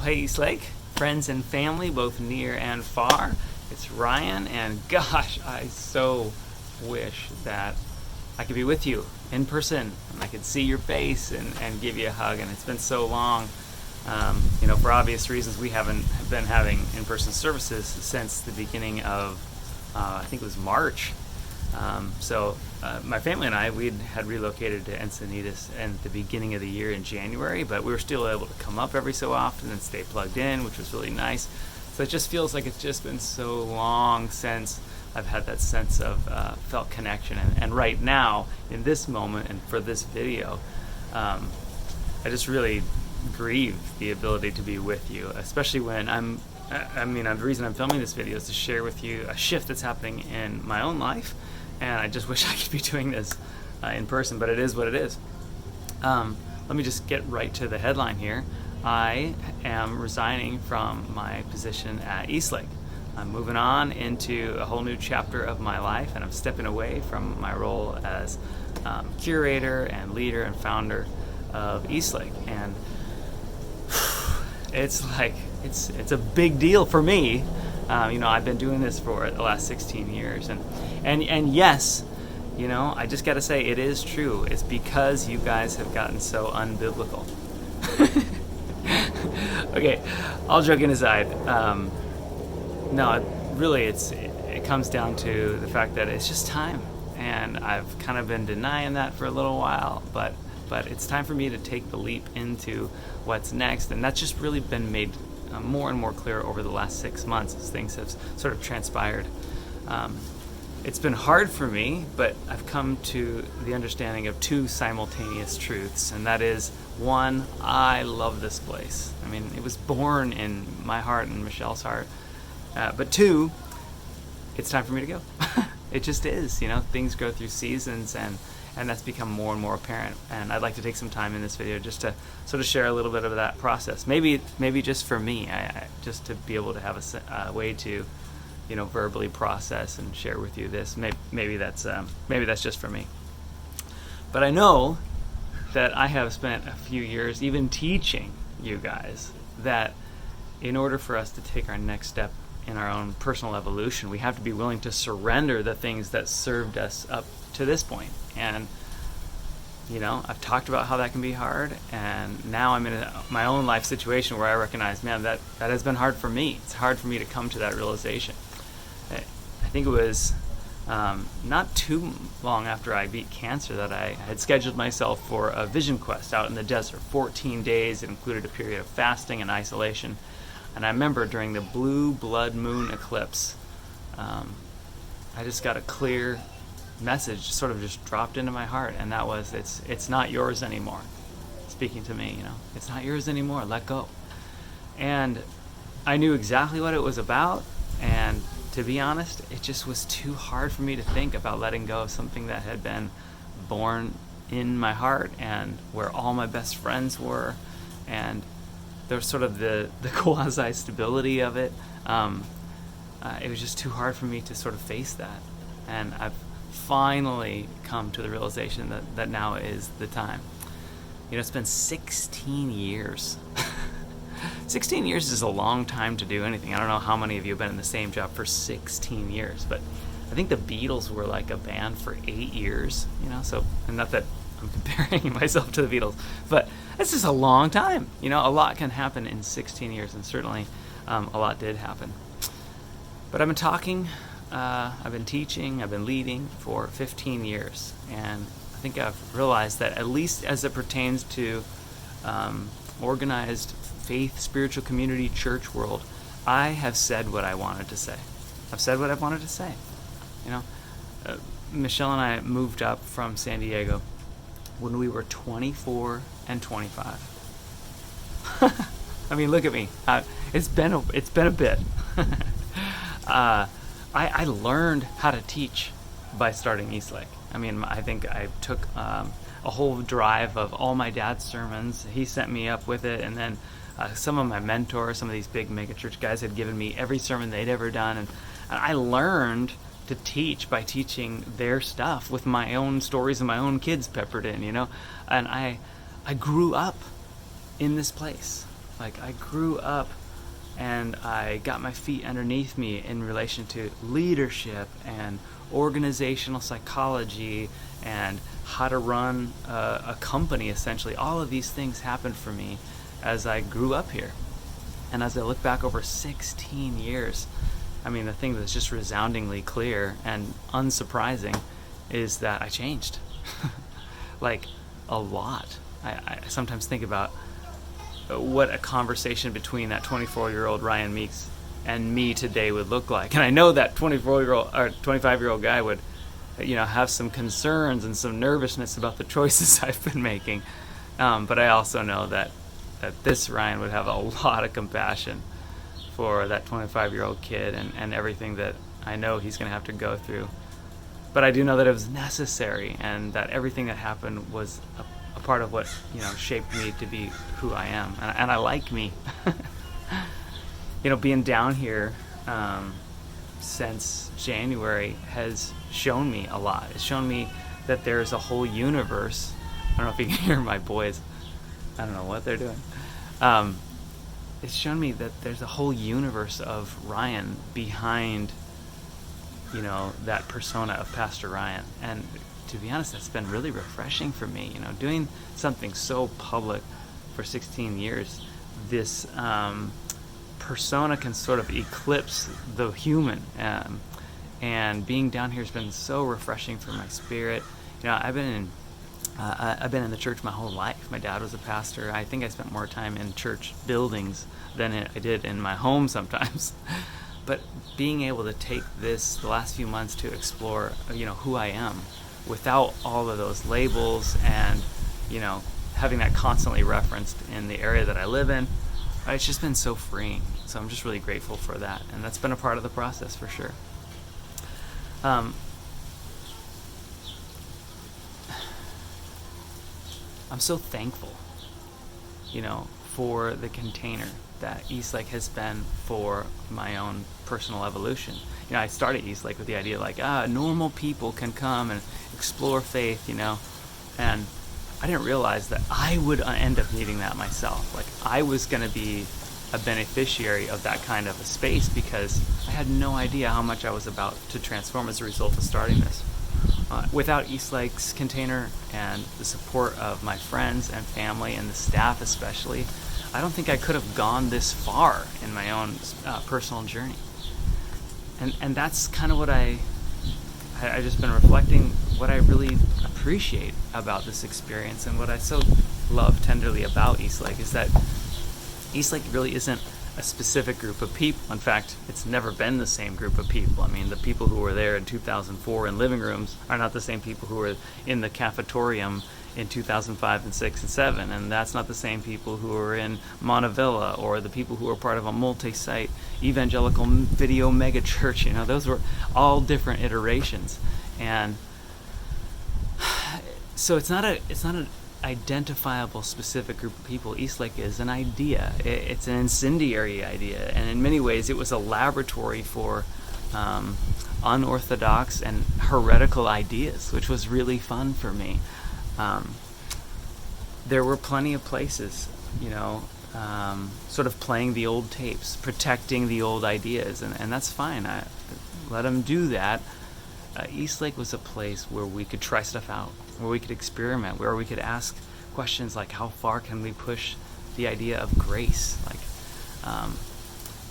hey Eastlake, friends and family, both near and far. It's Ryan, and gosh, I so wish that I could be with you in person, and I could see your face and give you a hug, and it's been so long. For obvious reasons, we haven't been having in-person services since the beginning of, I think it was March. My family and I, we had relocated to Encinitas at the beginning of the year in January, but we were still able to come up every so often and stay plugged in, which was really nice. So it just feels like it's just been so long since I've had that sense of felt connection. And right now, in this moment and for this video, I just really grieve the ability to be with you, especially when the reason I'm filming this video is to share with you a shift that's happening in my own life. And I just wish I could be doing this in person, but it is what it is. Let me just get right to the headline here. I am resigning from my position at Eastlake. I'm moving on into a whole new chapter of my life, and I'm stepping away from my role as curator and leader and founder of Eastlake. And it's a big deal for me. I've been doing this for the last 16 years, and yes, I just got to say it is true. It's because you guys have gotten so unbiblical. Okay, all joking aside, it comes down to the fact that it's just time, and I've kind of been denying that for a little while, but it's time for me to take the leap into what's next, and that's just really been made more and more clear over the last 6 months as things have sort of transpired. It's been hard for me, but I've come to the understanding of two simultaneous truths, and that is, one, I love this place. I mean, it was born in my heart and Michelle's heart. But two, it's time for me to go. It just is, things go through seasons, and that's become more and more apparent. And I'd like to take some time in this video just to sort of share a little bit of that process. Maybe just for me, just to be able to have a way to, verbally process and share with you this. Maybe that's just for me. But I know that I have spent a few years even teaching you guys that in order for us to take our next step in our own personal evolution, we have to be willing to surrender the things that served us up to this point. And I've talked about how that can be hard, and now I'm in my own life situation where I recognize, man, that has been hard for me. It's hard for me to come to that realization. I think it was not too long after I beat cancer that I had scheduled myself for a vision quest out in the desert. 14 days. It included a period of fasting and isolation. And I remember during the blue blood moon eclipse, I just got a clear message sort of just dropped into my heart, and that was, it's not yours anymore. Speaking to me, it's not yours anymore. Let go. And I knew exactly what it was about, and to be honest, it just was too hard for me to think about letting go of something that had been born in my heart and where all my best friends were, and there's sort of the quasi stability of it. It was just too hard for me to sort of face that, and I've finally come to the realization that now is the time. It's been 16 years. 16 years is a long time to do anything. I don't know how many of you have been in the same job for 16 years, but I think the Beatles were like a band for 8 years, so, and not that I'm comparing myself to the Beatles, but it's just a long time. A lot can happen in 16 years, and certainly a lot did happen. But I've been talking, I've been teaching, I've been leading for 15 years, and I think I've realized that at least as it pertains to organized faith, spiritual community, church world, I have said what I wanted to say. I've said what I wanted to say. Michelle and I moved up from San Diego when we were 24 and 25. I mean, look at me. It's been a bit. I learned how to teach by starting Eastlake. I mean, I think I took a whole drive of all my dad's sermons. He sent me up with it, and then some of my mentors, some of these big megachurch guys, had given me every sermon they'd ever done, and I learned to teach by teaching their stuff with my own stories and my own kids peppered in, and I grew up in this place. Like, I grew up and I got my feet underneath me in relation to leadership and organizational psychology and how to run a company, essentially. All of these things happened for me as I grew up here. And as I look back over 16 years, I mean, the thing that's just resoundingly clear and unsurprising is that I changed. Like, a lot. I sometimes think about what a conversation between that 24-year-old Ryan Meeks and me today would look like. And I know that 24-year-old or 25-year-old guy would, have some concerns and some nervousness about the choices I've been making. But I also know that this Ryan would have a lot of compassion for that 25-year-old kid and everything that I know he's going to have to go through. But I do know that it was necessary, and that everything that happened was a part of what shaped me to be who I am, and I like me. Being down here since January has shown me a lot. It's shown me that there's a whole universe. I don't know if you can hear my boys. I don't know what they're doing. It's shown me that there's a whole universe of Ryan behind that persona of Pastor Ryan. And to be honest, that's been really refreshing for me. Doing something so public for 16 years, this persona can sort of eclipse the human. And being down here has been so refreshing for my spirit. I've been in the church my whole life. My dad was a pastor. I think I spent more time in church buildings than I did in my home sometimes. But being able to take the last few months to explore, who I am without all of those labels and, having that constantly referenced in the area that I live in, it's just been so freeing. So I'm just really grateful for that. And that's been a part of the process for sure. I'm so thankful, for the container that EastLake has been for my own personal evolution. I started EastLake with the idea normal people can come and explore faith, and I didn't realize that I would end up needing that myself. I was going to be a beneficiary of that kind of a space because I had no idea how much I was about to transform as a result of starting this. Without EastLake's container and the support of my friends and family and the staff especially, I don't think I could have gone this far in my own personal journey. And that's kind of what I just been reflecting, what I really appreciate about this experience, and what I so love tenderly about EastLake is that EastLake really isn't a specific group of people. In fact, it's never been the same group of people. I mean, the people who were there in 2004 in living rooms are not the same people who were in the cafetorium in 2005 and 6 and 7, and that's not the same people who were in Montevilla or the people who were part of a multi-site evangelical video mega church. Those were all different iterations, and so it's not an identifiable specific group of people. EastLake is an idea. It's an incendiary idea, and in many ways it was a laboratory for unorthodox and heretical ideas, which was really fun for me. There were plenty of places, sort of playing the old tapes, protecting the old ideas, and that's fine. I let them do that. EastLake was a place where we could try stuff out, where we could experiment, where we could ask questions like, how far can we push the idea of grace?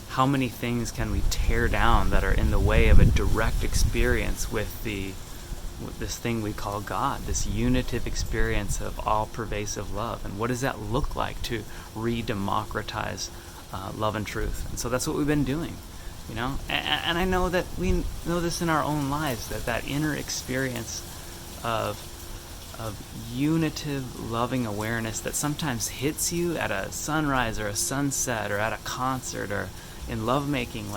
How many things can we tear down that are in the way of a direct experience with this thing we call God, this unitive experience of all-pervasive love? And what does that look like to re-democratize love and truth? And so that's what we've been doing, And I know that we know this in our own lives, that inner experience of unitive, loving awareness that sometimes hits you at a sunrise or a sunset or at a concert or in lovemaking,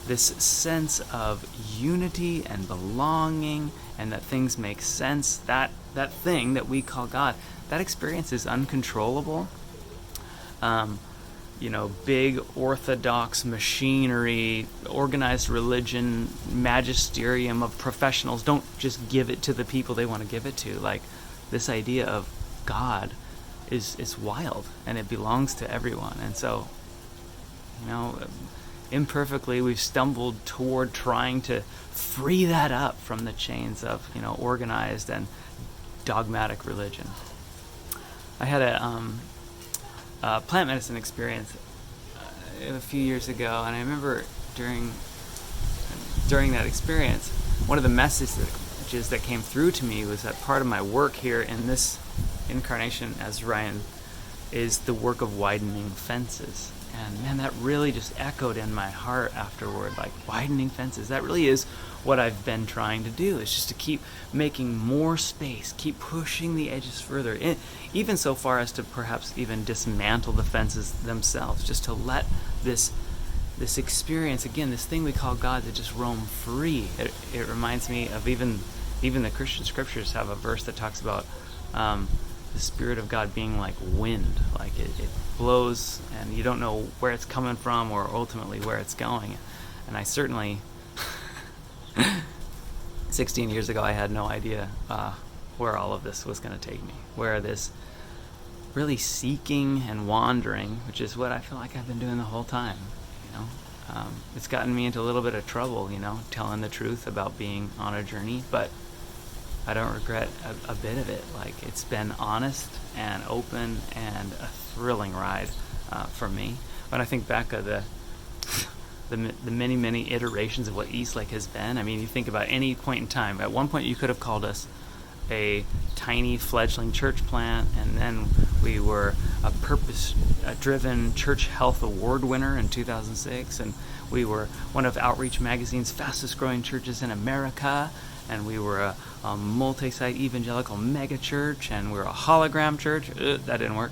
this sense of unity and belonging, and that things make sense, that thing that we call God, that experience is uncontrollable. Big orthodox machinery, organized religion, magisterium of professionals don't just give it to the people they want to give it to. This idea of God is wild, and it belongs to everyone. And so, imperfectly, we've stumbled toward trying to free that up from the chains of, organized and dogmatic religion. I had a plant medicine experience a few years ago, and I remember during that experience, one of the messages that came through to me was that part of my work here in this incarnation as Ryan is the work of widening fences. And man, that really just echoed in my heart afterward, like widening fences. That really is what I've been trying to do, is just to keep making more space, keep pushing the edges further, even so far as to perhaps even dismantle the fences themselves, just to let this experience, again, this thing we call God, to just roam free. It reminds me of even the Christian scriptures have a verse that talks about the Spirit of God being like wind, like it blows and you don't know where it's coming from or ultimately where it's going. And I certainly 16 years ago I had no idea where all of this was going to take me, where this really seeking and wandering, which is what I feel like I've been doing the whole time, it's gotten me into a little bit of trouble, telling the truth about being on a journey, but I don't regret a bit of it. Like, it's been honest and open and a thrilling ride for me. When I think back of the many, many iterations of what Eastlake has been, I mean, you think about any point in time. At one point, you could have called us a tiny fledgling church plant, and then we were a purpose-driven church health award winner in 2006, and we were one of Outreach Magazine's fastest-growing churches in America, and we were a multi-site evangelical mega church, and we were a hologram church. That didn't work.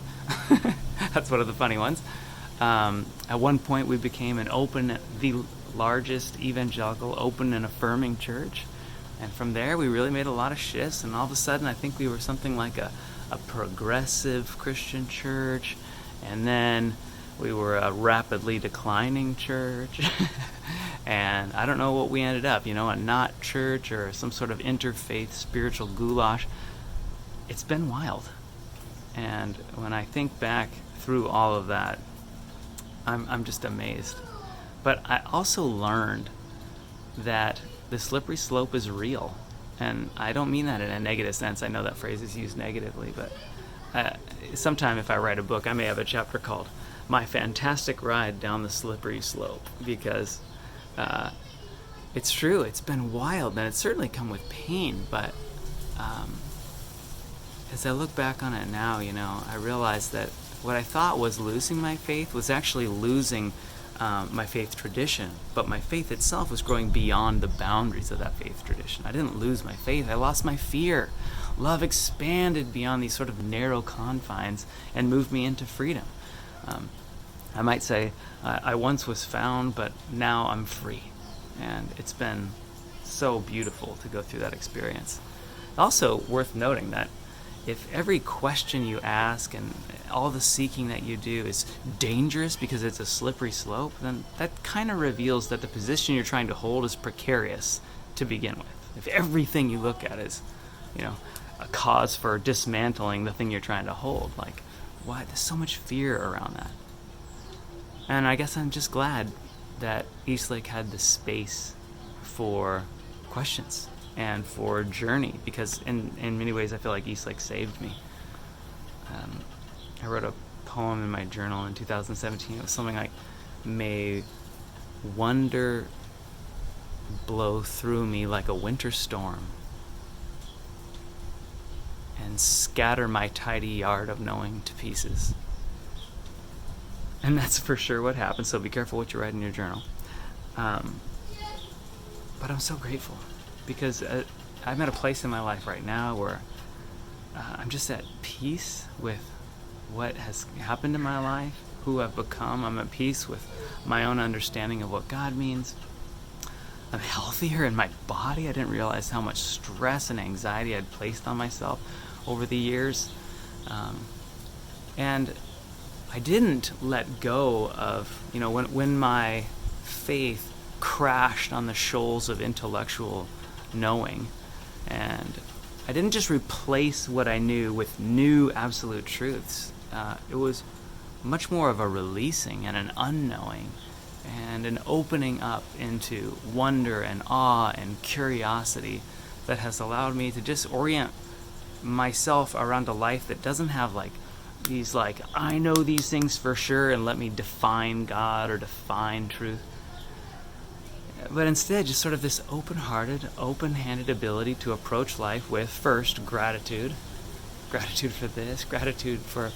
That's one of the funny ones. At one point, we became the largest evangelical, open and affirming church. And from there, we really made a lot of shifts, and all of a sudden, I think we were something like a progressive Christian church, and then we were a rapidly declining church. And I don't know what we ended up, a not church or some sort of interfaith spiritual goulash. It's been wild. And when I think back through all of that, I'm just amazed. But I also learned that the slippery slope is real. And I don't mean that in a negative sense. I know that phrase is used negatively, but sometime if I write a book, I may have a chapter called My Fantastic Ride Down the Slippery Slope, because it's true, it's been wild, and it's certainly come with pain, but as I look back on it now, I realize that what I thought was losing my faith was actually losing my faith tradition, but my faith itself was growing beyond the boundaries of that faith tradition. I didn't lose my faith, I lost my fear. Love expanded beyond these sort of narrow confines and moved me into freedom. I might say I once was found, but now I'm free. And it's been so beautiful to go through that experience. Also worth noting that if every question you ask and all the seeking that you do is dangerous because it's a slippery slope, then that kind of reveals that the position you're trying to hold is precarious to begin with. If everything you look at is, a cause for dismantling the thing you're trying to hold, like, why? There's so much fear around that. And I guess I'm just glad that Eastlake had the space for questions and for journey, because in many ways I feel like Eastlake saved me. I wrote a poem in my journal in 2017. It was something like, may wonder blow through me like a winter storm and scatter my tidy yard of knowing to pieces. And that's for sure what happened, so be careful what you write in your journal. But I'm so grateful, because I'm at a place in my life right now where I'm just at peace with what has happened in my life, who I've become. I'm at peace with my own understanding of what God means. I'm healthier in my body. I didn't realize how much stress and anxiety I'd placed on myself over the years. And I didn't let go of, when my faith crashed on the shoals of intellectual knowing, and I didn't just replace what I knew with new absolute truths. It was much more of a releasing and an unknowing and an opening up into wonder and awe and curiosity that has allowed me to just orient myself around a life that doesn't have like these like, I know these things for sure and let me define God or define truth. But instead, just sort of this open-hearted, open-handed ability to approach life with, first, gratitude. Gratitude for this, gratitude for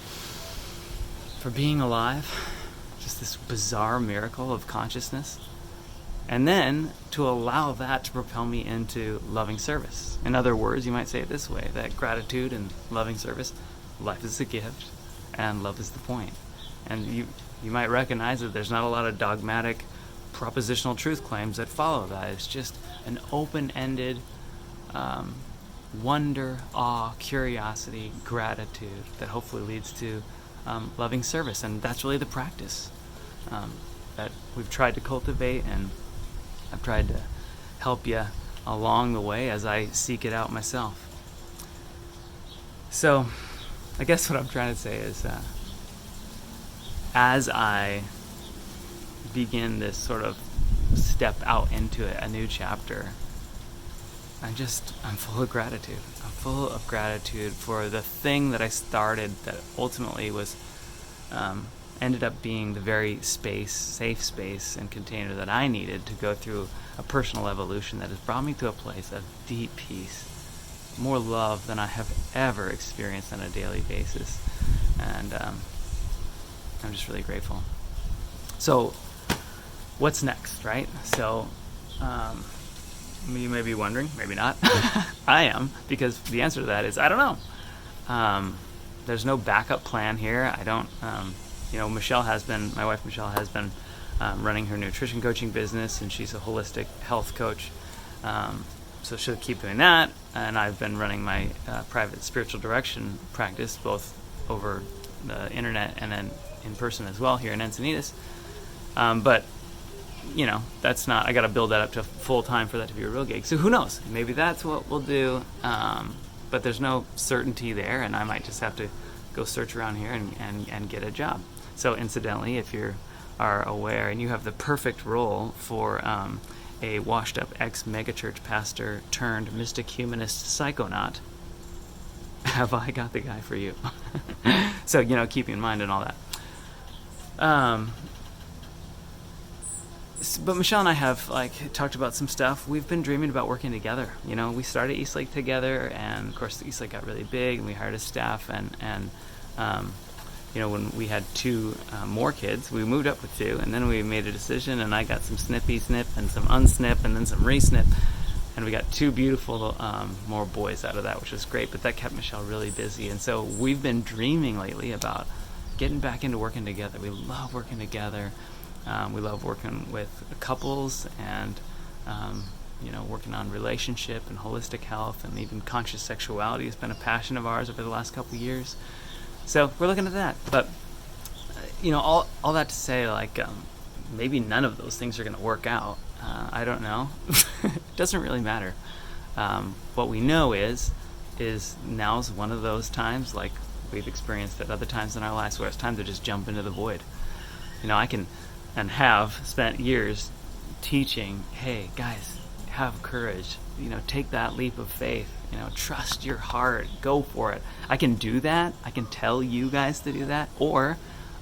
being alive. Just this bizarre miracle of consciousness. And then to allow that to propel me into loving service. In other words, you might say it this way, that gratitude and loving service, life is a gift and love is the point. And you might recognize that there's not a lot of dogmatic propositional truth claims that follow that. It's just an open-ended wonder, awe, curiosity, gratitude that hopefully leads to loving service. And that's really the practice that we've tried to cultivate, and I've tried to help you along the way as I seek it out myself. So I guess what I'm trying to say is as I begin this sort of step out into a new chapter, I'm full of gratitude. I'm full of gratitude for the thing that I started that ultimately was ended up being the very safe space and container that I needed to go through a personal evolution that has brought me to a place of deep peace, more love than I have ever experienced on a daily basis. And I'm just really grateful. So what's next, right? So you may be wondering, maybe not. I am, because the answer to that is I don't know. There's no backup plan here. I don't, my wife Michelle has been running her nutrition coaching business, and she's a holistic health coach. So she'll keep doing that. And I've been running my private spiritual direction practice, both over the internet and then in person as well here in Encinitas. But that's not, I got to build that up to full time for that to be a real gig. So who knows? Maybe that's what we'll do. But there's no certainty there, and I might just have to go search around here and get a job. So incidentally, if you are aware and you have the perfect role for a washed up ex-megachurch pastor turned mystic humanist psychonaut, have I got the guy for you? So, keep in mind and all that. But Michelle and I have talked about some stuff. We've been dreaming about working together. We started Eastlake together, and of course Eastlake got really big, and we hired a staff. And when we had two more kids, we moved up with two, and then we made a decision, and I got some snippy snip and some unsnip and then some re-snip, and we got two beautiful more boys out of that, which was great. But that kept Michelle really busy, and so we've been dreaming lately about getting back into working together. We love working together. We love working with couples and, working on relationship and holistic health, and even conscious sexuality has been a passion of ours over the last couple of years. So we're looking at that. But, all that to say, maybe none of those things are going to work out. I don't know. It doesn't really matter. What we know is now's one of those times, like we've experienced at other times in our lives, where it's time to just jump into the void. I can and have spent years teaching, hey, guys, have courage. Take that leap of faith. Trust your heart. Go for it. I can do that. I can tell you guys to do that. Or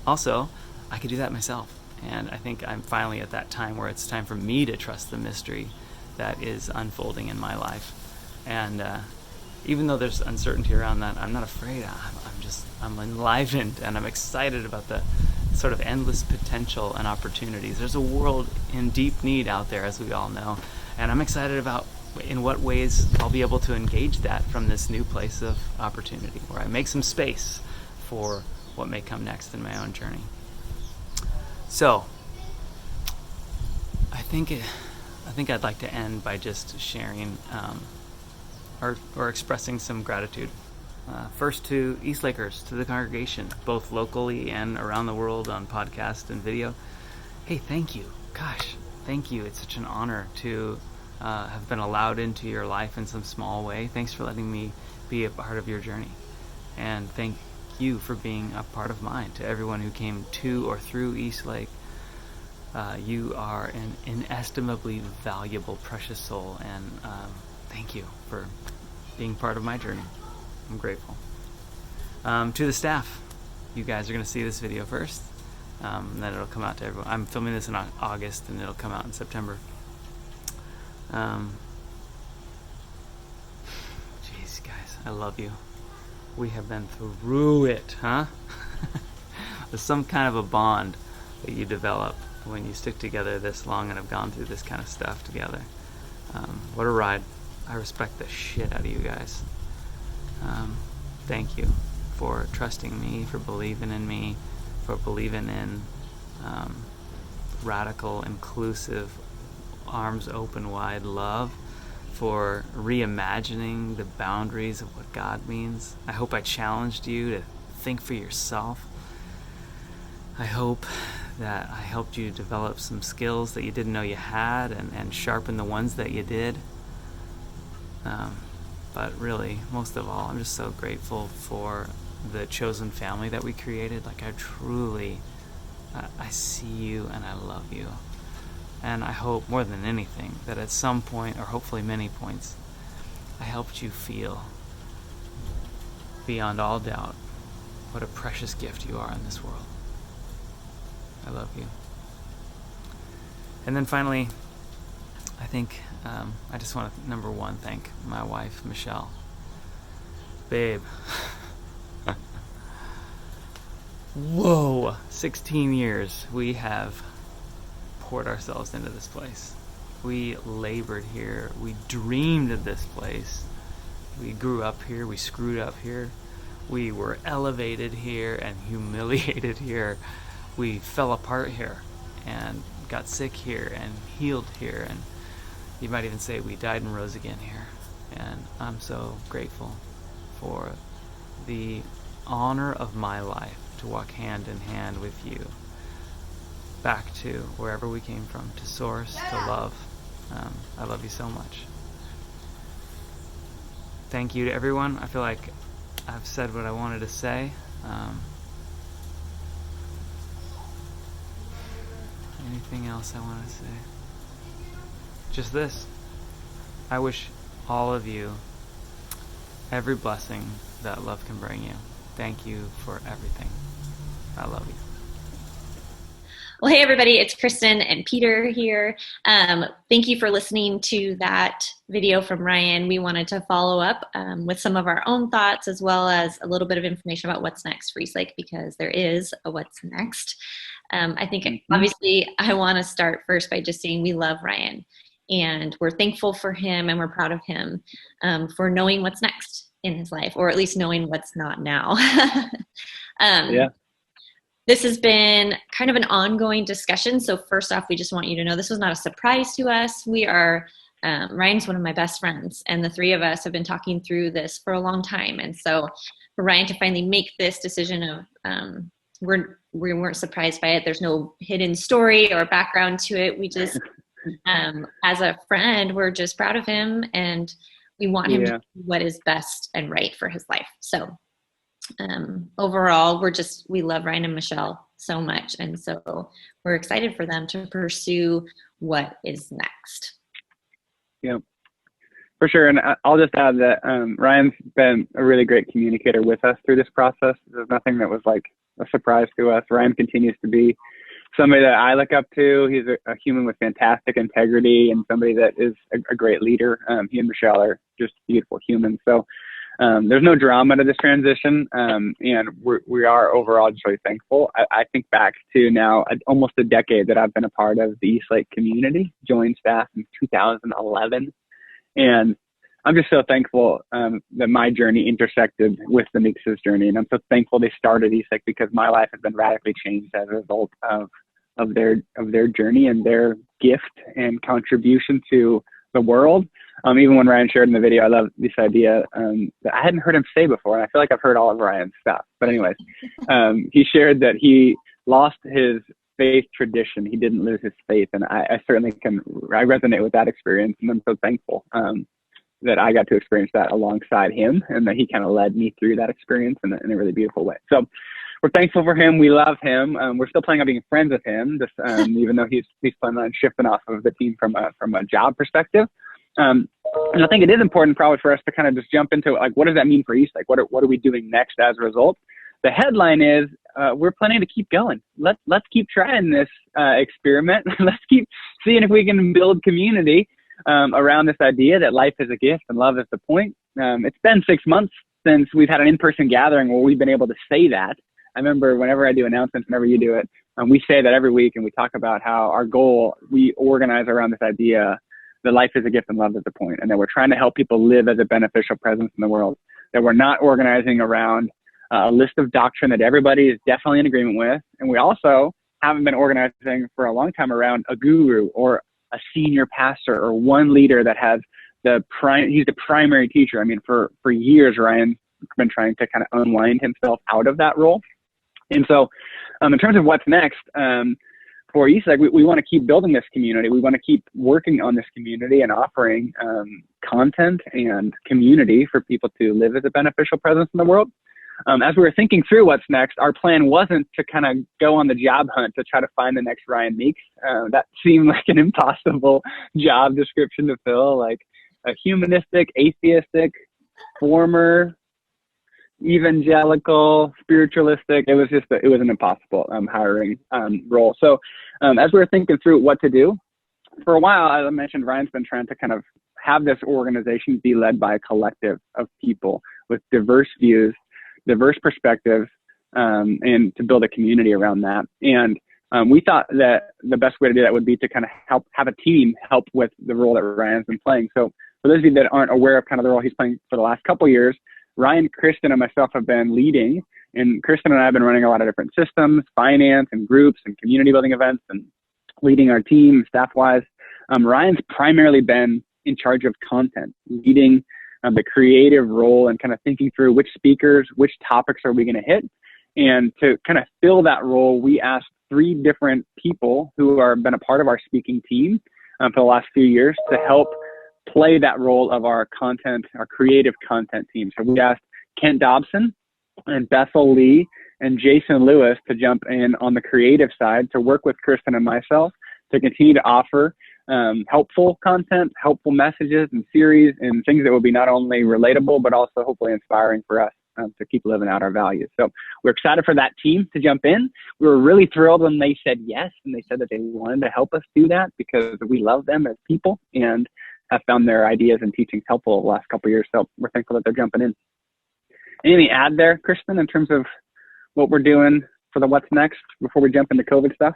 also, I could do that myself. And I think I'm finally at that time where it's time for me to trust the mystery that is unfolding in my life. And even though there's uncertainty around that, I'm not afraid. I'm enlivened, and I'm excited about the sort of endless potential and opportunities. There's a world in deep need out there, as we all know, and I'm excited about in what ways I'll be able to engage that from this new place of opportunity, where I make some space for what may come next in my own journey. So, I think I'd like to end by just sharing or expressing some gratitude. First to Eastlakers, to the congregation, both locally and around the world on podcast and video. Hey, thank you. Gosh, thank you. It's such an honor to have been allowed into your life in some small way. Thanks for letting me be a part of your journey. And thank you for being a part of mine. To everyone who came to or through Eastlake, you are an inestimably valuable, precious soul, and thank you for being part of my journey. I'm grateful. To the staff, you guys are going to see this video first, and then it'll come out to everyone. I'm filming this in August, and it'll come out in September. Jeez, guys, I love you. We have been through it, huh? There's some kind of a bond that you develop when you stick together this long and have gone through this kind of stuff together. What a ride. I respect the shit out of you guys. Thank you for trusting me, for believing in me, for believing in radical, inclusive, arms open wide love, for reimagining the boundaries of what God means. I hope I challenged you to think for yourself. I hope that I helped you develop some skills that you didn't know you had, and sharpen the ones that you did. But really, most of all, I'm just so grateful for the chosen family that we created. Like, I truly, I see you and I love you. And I hope more than anything that at some point, or hopefully many points, I helped you feel beyond all doubt what a precious gift you are in this world. I love you. And then finally, I think I just want to, number one, thank my wife, Michelle. Babe. Whoa, 16 years we have poured ourselves into this place. We labored here. We dreamed of this place. We grew up here. We screwed up here. We were elevated here and humiliated here. We fell apart here and got sick here and healed here. And you might even say we died and rose again here. And I'm so grateful for the honor of my life to walk hand in hand with you back to wherever we came from, to source, to love. I love you so much. Thank you to everyone. I feel like I've said what I wanted to say. Anything else I want to say? Just this. I wish all of you every blessing that love can bring you. Thank you for everything. I love you. Well, hey, everybody, it's Kristen and Peter here. Thank you for listening to that video from Ryan. We wanted to follow up with some of our own thoughts, as well as a little bit of information about what's next for Eastlake, because there is a what's next. I think, obviously, I want to start first by just saying we love Ryan, and we're thankful for him, and we're proud of him for knowing what's next in his life, or at least knowing what's not now. Yeah. This has been kind of an ongoing discussion. So first off, we just want you to know this was not a surprise to us. We are, Ryan's one of my best friends, and the three of us have been talking through this for a long time. And so for Ryan to finally make this decision of, we weren't surprised by it. There's no hidden story or background to it. We just, as a friend, we're just proud of him, and we want him to do what is best and right for his life. So overall, we love Ryan and Michelle so much. And so we're excited for them to pursue what is next. Yeah, for sure. And I'll just add that Ryan's been a really great communicator with us through this process. There's nothing that was like a surprise to us. Ryan continues to be somebody that I look up to. He's a human with fantastic integrity and somebody that is a great leader. He and Michelle are just beautiful humans. So there's no drama to this transition, and we are overall just really thankful. I think back to now almost a decade that I've been a part of the Eastlake community, joined staff in 2011, and I'm just so thankful that my journey intersected with the Meeks' journey, and I'm so thankful they started Eastlake because my life has been radically changed as a result of their journey and their gift and contribution to the world. Even when Ryan shared in the video, I love this idea that I hadn't heard him say before, and I feel like I've heard all of Ryan's stuff. But anyways, he shared that he lost his faith tradition. He didn't lose his faith. And I certainly I resonate with that experience. And I'm so thankful that I got to experience that alongside him, and that he kind of led me through that experience in a really beautiful way. So we're thankful for him. We love him. We're still planning on being friends with him, just, even though he's planning on shifting off of the team from a job perspective. And I think it is important probably for us to kind of just jump into, like, what does that mean for EastLake? What are we doing next as a result? The headline is, we're planning to keep going. Let's keep trying this experiment. Let's keep seeing if we can build community around this idea that life is a gift and love is the point. It's been 6 months since we've had an in-person gathering where we've been able to say that. I remember whenever I do announcements, whenever you do it, we say that every week, and we talk about how our goal, we organize around this idea that life is a gift and love is the point, and that we're trying to help people live as a beneficial presence in the world, that we're not organizing around a list of doctrine that everybody is definitely in agreement with. And we also haven't been organizing for a long time around a guru or a senior pastor or one leader that has he's the primary teacher. I mean, for years, Ryan's been trying to kind of unwind himself out of that role. And so in terms of what's next for EastLake, we want to keep building this community. We want to keep working on this community and offering content and community for people to live as a beneficial presence in the world. As we were thinking through what's next, our plan wasn't to kind of go on the job hunt to try to find the next Ryan Meeks. That seemed like an impossible job description to fill, like a humanistic, atheistic, former, evangelical, spiritualistic. It was an impossible hiring role. So as we were thinking through what to do, for a while, as I mentioned, Ryan's been trying to kind of have this organization be led by a collective of people with diverse views, diverse perspectives, and to build a community around that. And we thought that the best way to do that would be to kind of have a team help with the role that Ryan's been playing. So for those of you that aren't aware of kind of the role he's playing for the last couple of years, Ryan, Kristen, and myself have been leading, and Kristen and I have been running a lot of different systems, finance and groups and community building events, and leading our team staff-wise. Ryan's primarily been in charge of content, leading the creative role and kind of thinking through which speakers, which topics are we going to hit. And to kind of fill that role, we asked 3 different people who have been a part of our speaking team for the last few years to help play that role of our content, our creative content team. So we asked Kent Dobson and Bethel Lee and Jason Lewis to jump in on the creative side to work with Kristen and myself to continue to offer helpful content, helpful messages and series, and things that will be not only relatable, but also hopefully inspiring for us to keep living out our values. So we're excited for that team to jump in. We were really thrilled when they said yes, and they said that they wanted to help us do that because we love them as people and have found their ideas and teachings helpful the last couple of years. So we're thankful that they're jumping in. Anything to add there, Kristen, in terms of what we're doing for the what's next before we jump into COVID stuff?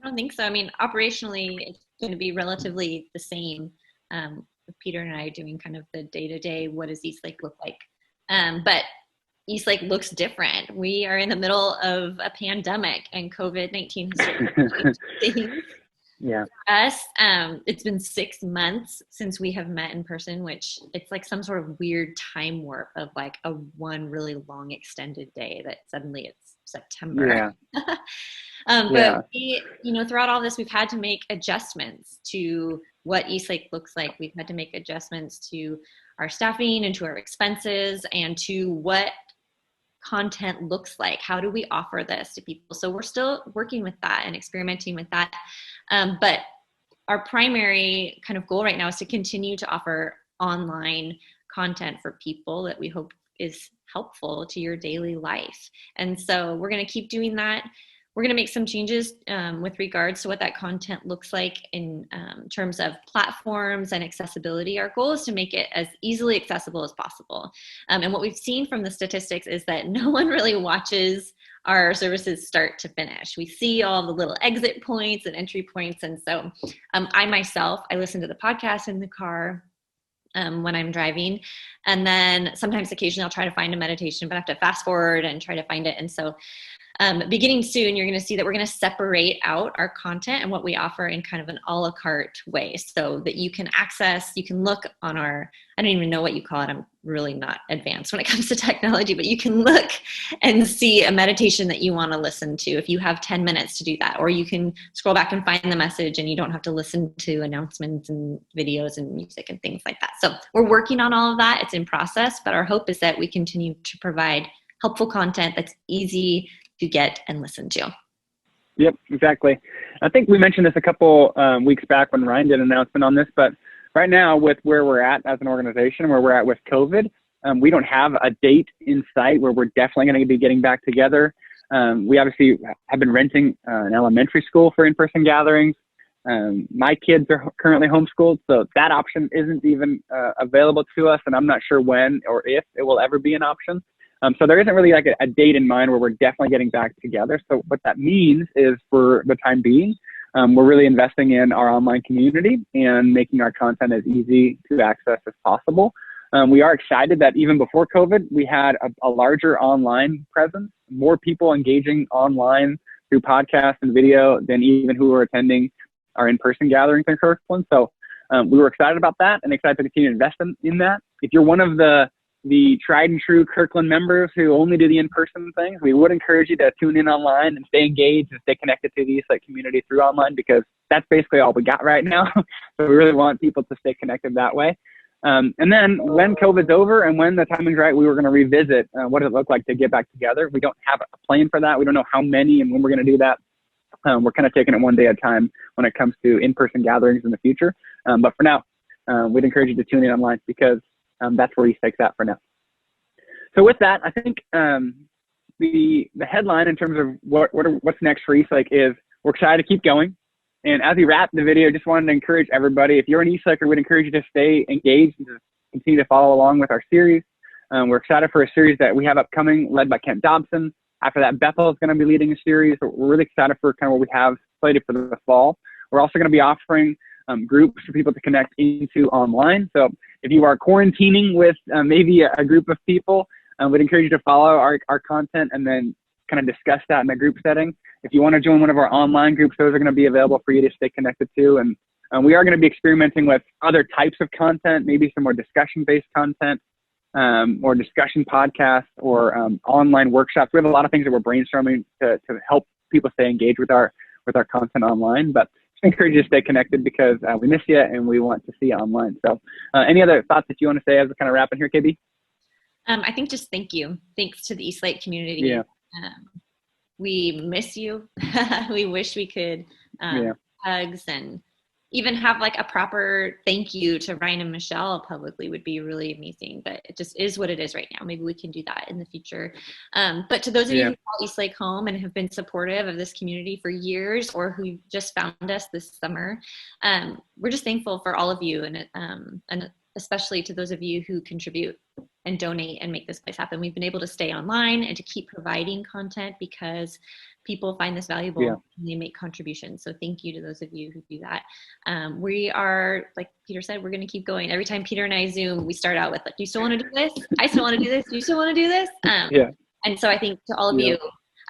I don't think so. I mean, operationally, it's going to be relatively the same. With Peter and I doing kind of the day-to-day, what does EastLake look like? But EastLake looks different. We are in the middle of a pandemic, and COVID-19 has changed things. Yeah. For us, it's been 6 months since we have met in person, which it's like some sort of weird time warp of like one really long extended day that suddenly it's September. Yeah. But we, throughout all this, we've had to make adjustments to what EastLake looks like. We've had to make adjustments to our staffing and to our expenses and to what content looks like. How do we offer this to people? So we're still working with that and experimenting with that. But our primary kind of goal right now is to continue to offer online content for people that we hope is helpful to your daily life. And so we're going to keep doing that. We're going to make some changes with regards to what that content looks like in terms of platforms and accessibility. Our goal is to make it as easily accessible as possible. And what we've seen from the statistics is that no one really watches our services start to finish. We see all the little exit points and entry points. And so I listen to the podcast in the car when I'm driving. And then sometimes occasionally I'll try to find a meditation, but I have to fast forward and try to find it. And so beginning soon, you're going to see that we're going to separate out our content and what we offer in kind of an a la carte way, so that you can access, you can look on our, I don't even know what you call it. I'm really not advanced when it comes to technology, but you can look and see a meditation that you want to listen to if you have 10 minutes to do that, or you can scroll back and find the message and you don't have to listen to announcements and videos and music and things like that. So we're working on all of that. It's in process, but our hope is that we continue to provide helpful content that's easy to get and listen to. Yep, exactly. I think we mentioned this a couple weeks back when Ryan did an announcement on this, but right now with where we're at as an organization, where we're at with COVID, we don't have a date in sight where we're definitely going to be getting back together. We obviously have been renting an elementary school for in-person gatherings. My kids are currently homeschooled, so that option isn't even available to us, and I'm not sure when or if it will ever be an option. So there isn't really like a date in mind where we're definitely getting back together. So what that means is, for the time being, we're really investing in our online community and making our content as easy to access as possible. We are excited that even before COVID, we had a larger online presence, more people engaging online through podcasts and video than even who were attending our in-person gatherings in Kirkland. So we were excited about that and excited to continue to invest in that. If you're one of the tried and true Kirkland members who only do the in-person things, we would encourage you to tune in online and stay engaged and stay connected to the EastLake community through online, because that's basically all we got right now. So we really want people to stay connected that way. And then when COVID's over and when the timing's right, we were going to revisit what does it look like to get back together. We don't have a plan for that. We don't know how many and when we're going to do that. We're kind of taking it one day at a time when it comes to in-person gatherings in the future. But for now, we'd encourage you to tune in online, because that's where EastLake's at for now. So with that, I think the headline in terms of what's next for EastLake is we're excited to keep going. And as we wrap the video, just wanted to encourage everybody, if you're an EastLaker, we'd encourage you to stay engaged and to continue to follow along with our series. We're excited for a series that we have upcoming led by Kent Dobson. After that, Bethel is going to be leading a series. We're really excited for kind of what we have slated for the fall. We're also going to be offering groups for people to connect into online. So if you are quarantining with maybe a group of people, we'd encourage you to follow our content and then kind of discuss that in a group setting. If you want to join one of our online groups, those are going to be available for you to stay connected to. And we are going to be experimenting with other types of content, maybe some more discussion-based content, or discussion podcasts, or online workshops. We have a lot of things that we're brainstorming to help people stay engaged with our content online. But just encourage you to stay connected, because we miss you and we want to see you online. So any other thoughts that you want to say as we kind of wrap in here, KB? I think just thank you. Thanks to the EastLake community. Yeah. We miss you. We wish we could hugs and even have like a proper thank you to Ryan and Michelle publicly would be really amazing, but it just is what it is right now. Maybe we can do that in the future. But to those of you who call EastLake home and have been supportive of this community for years, or who just found us this summer, we're just thankful for all of you, and especially to those of you who contribute and donate and make this place happen. We've been able to stay online and to keep providing content because people find this valuable and they make contributions. So thank you to those of you who do that. We are, like Peter said, we're going to keep going. Every time Peter and I Zoom, we start out with, like, do you still want to do this? I still want to do this. Do you still want to do this? And so I think to all of you,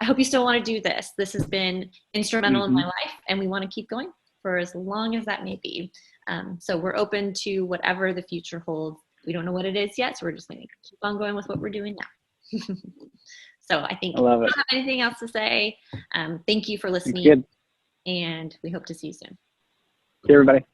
I hope you still want to do this. This has been instrumental in my life, and we want to keep going for as long as that may be. So we're open to whatever the future holds. We don't know what it is yet, so we're just going to keep on going with what we're doing now. So I think I don't have anything else to say. Thank you for listening, and we hope to see you soon. See you, everybody.